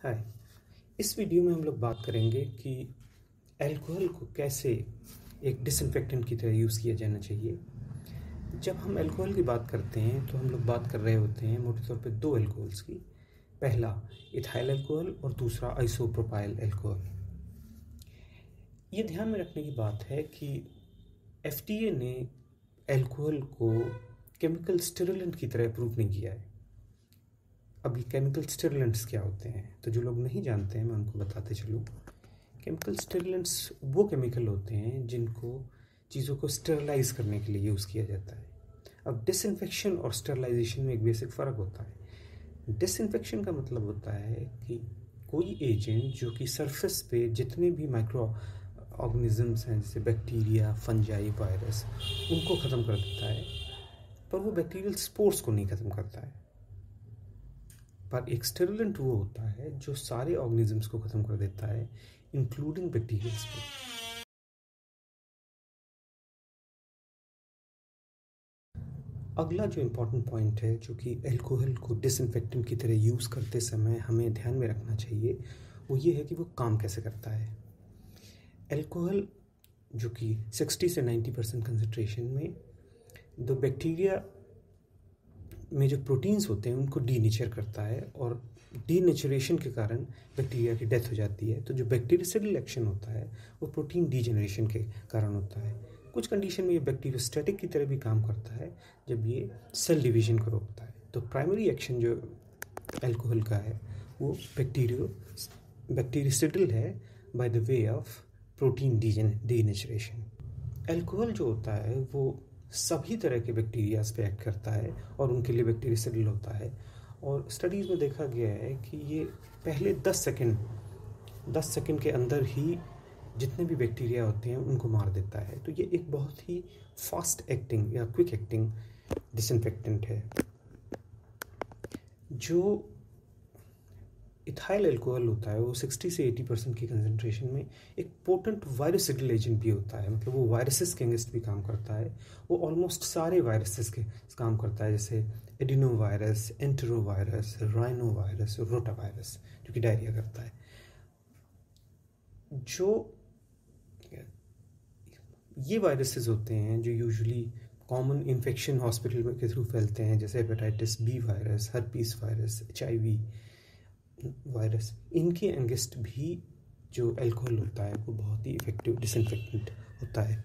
हाय। इस वीडियो में हम लोग बात करेंगे कि अल्कोहल को कैसे एक डिसइंफेक्टेंट की तरह यूज़ किया जाना चाहिए। जब हम अल्कोहल की बात करते हैं तो हम लोग बात कर रहे होते हैं मोटे तौर पे दो अल्कोहल्स की। पहला इथाइल अल्कोहल और दूसरा आइसोप्रोपाइल अल्कोहल। ये ध्यान में रखने की बात है कि एफडीए ने अल्कोहल को केमिकल स्टिमुलेंट की तरह अप्रूव नहीं किया है। अब ये केमिकल स्टिमुलेंट्स क्या होते हैं, तो जो लोग नहीं जानते हैं मैं उनको बताते चलूँ। केमिकल स्टिमुलेंट्स वो केमिकल होते हैं जिनको चीज़ों को स्टरलाइज करने के लिए यूज़ किया जाता है। अब डिसइंफेक्शन और स्टरलाइजेशन में एक बेसिक फ़र्क होता है। डिसइंफेक्शन का मतलब होता है कि कोई एजेंट जो कि सरफेस पे जितने भी माइक्रो ऑर्गेनिजम्स हैं जैसे बैक्टीरिया, फंजाई, वायरस, उनको ख़त्म कर देता है, पर वो बैक्टीरियल स्पोर्स को नहीं ख़त्म करता है। पर एक स्टिमुलेंट वो होता है जो सारे ऑर्गेनिजम्स को ख़त्म कर देता है, इंक्लूडिंग बैक्टीरियल स्पोर्स। अगला जो इम्पोर्टेंट पॉइंट है जो कि अल्कोहल को डिसइंफेक्टेंट की तरह यूज़ करते समय हमें ध्यान में रखना चाहिए, वो ये है कि वो काम कैसे करता है। अल्कोहल जो कि 60 से 90% कंसनट्रेशन में दो बैक्टीरिया में जो प्रोटीन्स होते हैं उनको डीनेचर करता है, और डीनेचरेशन के कारण बैक्टीरिया की डेथ हो जाती है। तो जो बैक्टीरियासिडल एक्शन होता है वो प्रोटीन डीजेनरेशन के कारण होता है। कुछ कंडीशन में ये बैक्टीरियोस्टैटिक की तरह भी काम करता है जब ये सेल डिवीजन को रोकता है। तो प्राइमरी एक्शन जो अल्कोहल का है वो बैक्टीरियोसिडल है by the way of protein denaturation. Alcohol जो होता है वो सभी तरह के बैक्टीरियाज पे एक्ट करता है और उनके लिए बैक्टीरियासिडल होता है। और स्टडीज़ में देखा गया है कि ये पहले 10 सेकंड के अंदर ही जितने भी बैक्टीरिया होते हैं उनको मार देता है। तो ये एक बहुत ही फास्ट एक्टिंग या क्विक एक्टिंग डिसइंफेक्टेंट है। जो इथाइल अल्कोहल होता है वो 60 से 80% की कंसनट्रेशन में एक पोटेंट वायरसिडल एजेंट भी होता है, मतलब वो वायरसेस के अगेंस्ट भी काम करता है। वो ऑलमोस्ट सारे वायरसेस के काम करता है, जैसे adenovirus, enterovirus, rhinovirus, rotavirus जो कि डायरिया करता है। जो ये वायरसेस होते हैं जो यूजुअली कॉमन इन्फेक्शन हॉस्पिटल के थ्रू फैलते हैं, जैसे hepatitis B virus, herpes virus, HIV virus, इनके अगेंस्ट भी जो अल्कोहल होता है वो बहुत ही इफेक्टिव डिसइंफेक्टेंट होता है।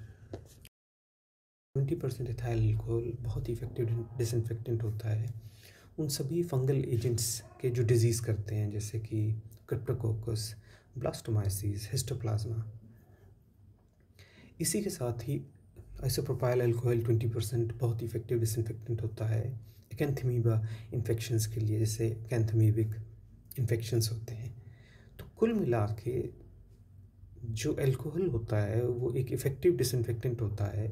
20% इथाइल अल्कोहल बहुत ही इफेक्टिव डिसइंफेक्टेंट होता है उन सभी फंगल एजेंट्स के जो डिजीज़ करते हैं, जैसे कि क्रिप्टोकोकस, ब्लास्टोमाइसिस, हिस्टोप्लाज्मा। इसी के साथ ही आइसोप्रोपाइल अल्कोहल 20% बहुत इफेक्टिव डिसइंफेक्टेंट होता है एकेंथीमीबा इन्फेक्शंस के लिए, जैसे एकेंथीमीबिक इन्फेक्शंस होते हैं। तो कुल मिला के जो अल्कोहल होता है वो एक इफ़ेक्टिव डिसइंफेक्टेंट होता है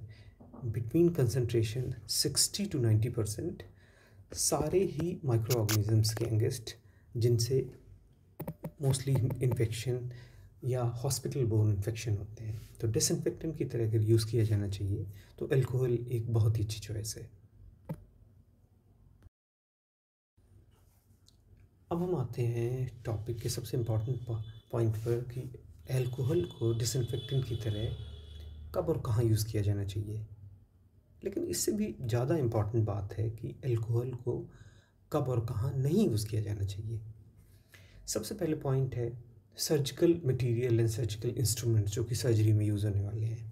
बिटवीन कंसनट्रेशन 60 to 90% सारे ही माइक्रो ऑर्गेनिजम्स के अगेंस्ट जिनसे मोस्टली इन्फेक्शन या हॉस्पिटल बोर्न इन्फेक्शन होते हैं। तो डिसइंफेक्टेंट की तरह अगर यूज़ किया जाना चाहिए तो अल्कोहल एक बहुत ही अच्छी चॉइस है। अब हम आते हैं टॉपिक के सबसे इम्पॉर्टेंट पॉइंट पर कि अल्कोहल को डिसइंफेक्टेंट की तरह कब और कहाँ यूज़ किया जाना चाहिए। लेकिन इससे भी ज़्यादा इम्पॉर्टेंट बात है कि अल्कोहल को कब और कहाँ नहीं यूज़ किया जाना चाहिए। सबसे पहले पॉइंट है surgical material and surgical instruments जो कि सर्जरी में यूज़ होने वाले हैं,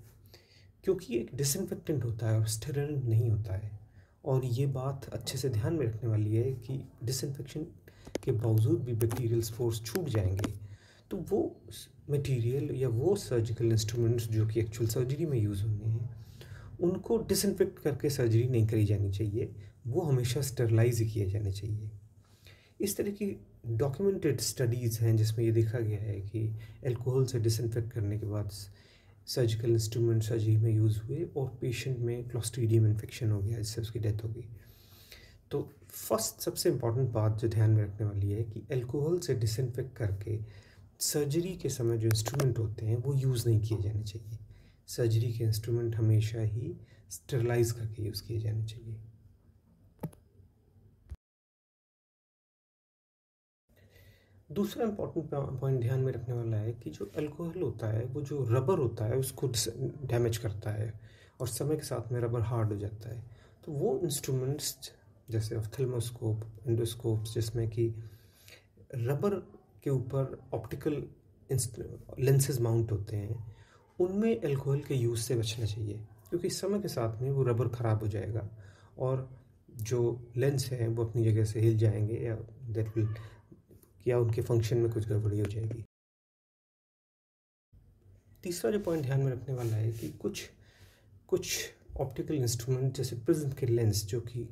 क्योंकि ये एक डिसइंफेक्टेंट होता है और स्टेरिल नहीं होता है। और ये बात अच्छे से ध्यान में रखने वाली है कि डिसइंफेक्शन के बावजूद भी बैक्टीरियल स्पोर्स छूट जाएंगे, तो वो मटेरियल या वो सर्जिकल इंस्ट्रूमेंट्स जो कि एक्चुअल सर्जरी में यूज़ होने हैं उनको डिसइंफेक्ट करके सर्जरी नहीं करी जानी चाहिए, वो हमेशा स्टरलाइज ही किए जाने चाहिए। इस तरह की डॉक्यूमेंटेड स्टडीज़ हैं जिसमें ये देखा गया है कि अल्कोहल से डिसइंफेक्ट करने के बाद सर्जिकल इंस्ट्रूमेंट सर्जरी में यूज़ हुए और पेशेंट में क्लोस्ट्रीडियम इन्फेक्शन हो गया जिससे उसकी डेथ हो गई। तो फर्स्ट सबसे इम्पॉर्टेंट बात जो ध्यान में रखने वाली है कि अल्कोहल से डिसइंफेक्ट करके सर्जरी के समय जो इंस्ट्रूमेंट होते हैं वो यूज़ नहीं किए जाने चाहिए। सर्जरी के इंस्ट्रूमेंट हमेशा ही स्टरलाइज करके यूज़ किए जाने चाहिए। दूसरा इम्पोर्टेंट पॉइंट ध्यान में रखने वाला है कि जो अल्कोहल होता है वो जो रबर होता है उसको डैमेज करता है और समय के साथ में रबर हार्ड हो जाता है। तो वो इंस्ट्रूमेंट्स जैसे ऑफ्थेल्मोस्कोप, एंडोस्कोप्स, जिसमें कि रबर के ऊपर ऑप्टिकल लेंसेज माउंट होते हैं, उनमें अल्कोहल के यूज़ से बचना चाहिए, क्योंकि समय के साथ में वो रबर ख़राब हो जाएगा और जो लेंस हैं वो अपनी जगह से हिल जाएंगे या उनके फंक्शन में कुछ गड़बड़ी हो जाएगी। तीसरा जो पॉइंट ध्यान में रखने वाला है कि कुछ ऑप्टिकल इंस्ट्रूमेंट जैसे प्रिज्म के लेंस जो कि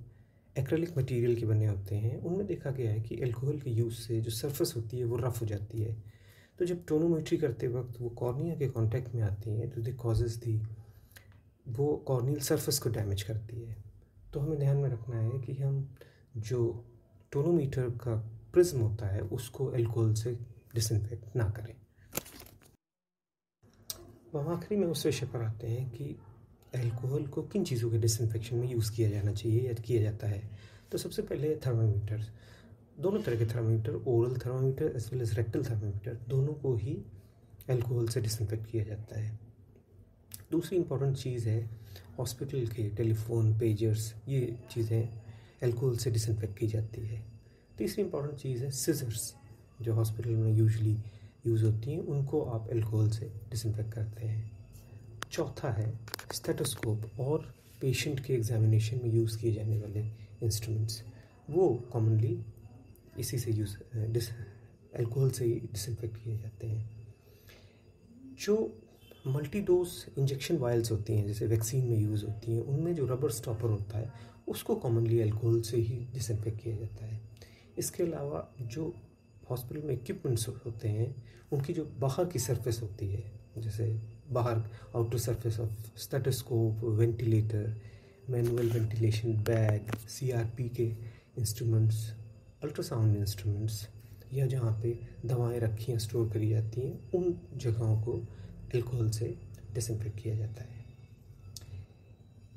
एक्रेलिक मटेरियल के बने होते हैं, उनमें देखा गया है कि अल्कोहल के यूज़ से जो सरफेस होती है वो रफ़ हो जाती है। तो जब टोनोमेट्री करते वक्त वो कॉर्निया के कांटेक्ट में आती हैं तो दे कॉजेज़ वो कॉर्नियल सरफेस को डैमेज करती है। तो हमें ध्यान में रखना है कि हम जो टोनोमीटर का प्रिज्म होता है उसको अल्कोहल से डिसइंफेक्ट ना करें। हम आखिरी में उस विषय पर आते हैं कि अल्कोहल को किन चीज़ों के डिसइंफेक्शन में यूज़ किया जाना चाहिए या किया जाता है। तो सबसे पहले थर्मामीटर्स, दोनों तरह के thermometer, oral thermometer as well as rectal thermometer, दोनों को ही अल्कोहल से डिसइंफेक्ट किया जाता है। दूसरी इंपॉर्टेंट चीज़ है हॉस्पिटल के टेलीफोन, पेजर्स, ये चीज़ें अल्कोहल से डिसइंफेक्ट की जाती है। तीसरी इंपॉर्टेंट चीज़ है सिजर्स, जो हॉस्पिटल में यूजुअली यूज़ होती हैं, उनको आप अल्कोहल से डिसइंफेक्ट करते हैं। चौथा है स्टेथोस्कोप और पेशेंट के एग्जामिनेशन में यूज़ किए जाने वाले इंस्ट्रूमेंट्स, वो कॉमनली इसी से अल्कोहल से ही डिसइंफेक्ट किए जाते हैं। जो मल्टी डोज इंजेक्शन वायल्स होती हैं जैसे वैक्सीन में यूज़ होती हैं, उनमें जो रबर स्टॉपर होता है उसको कॉमनली अल्कोहल से ही डिसइंफेक्ट किया जाता है। इसके अलावा जो हॉस्पिटल में इक्विपमेंट्स होते हैं उनकी जो बाहर की सरफेस होती है, जैसे बाहर outer surface of stethoscope, ventilator, manual ventilation bag, CRP के इंस्ट्रूमेंट्स, अल्ट्रासाउंड इंस्ट्रूमेंट्स, या जहाँ पे दवाएं रखी हैं, स्टोर करी जाती हैं, उन जगहों को अल्कोहल से डिसइंफेक्ट किया जाता है।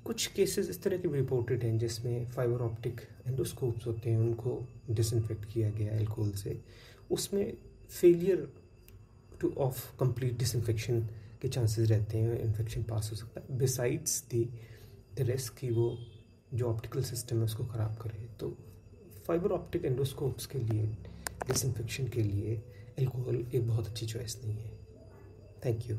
कुछ केसेस इस तरह के भी रिपोर्टेड हैं जिसमें फाइबर ऑप्टिक एंडोस्कोप्स होते हैं, उनको डिसइंफेक्ट किया गया अल्कोहल से। उसमें फेलियर ऑफ कंप्लीट डिसइंफेक्शन के चांसेस रहते हैं, इन्फेक्शन पास हो सकता है, बिसाइड्स द रिस्क कि वो जो ऑप्टिकल सिस्टम है उसको ख़राब करे। तो फाइबर ऑप्टिक एंडोस्कोप्स के लिए डिसइंफेक्शन के लिए अल्कोहल एक बहुत अच्छी चॉइस नहीं है। Thank you.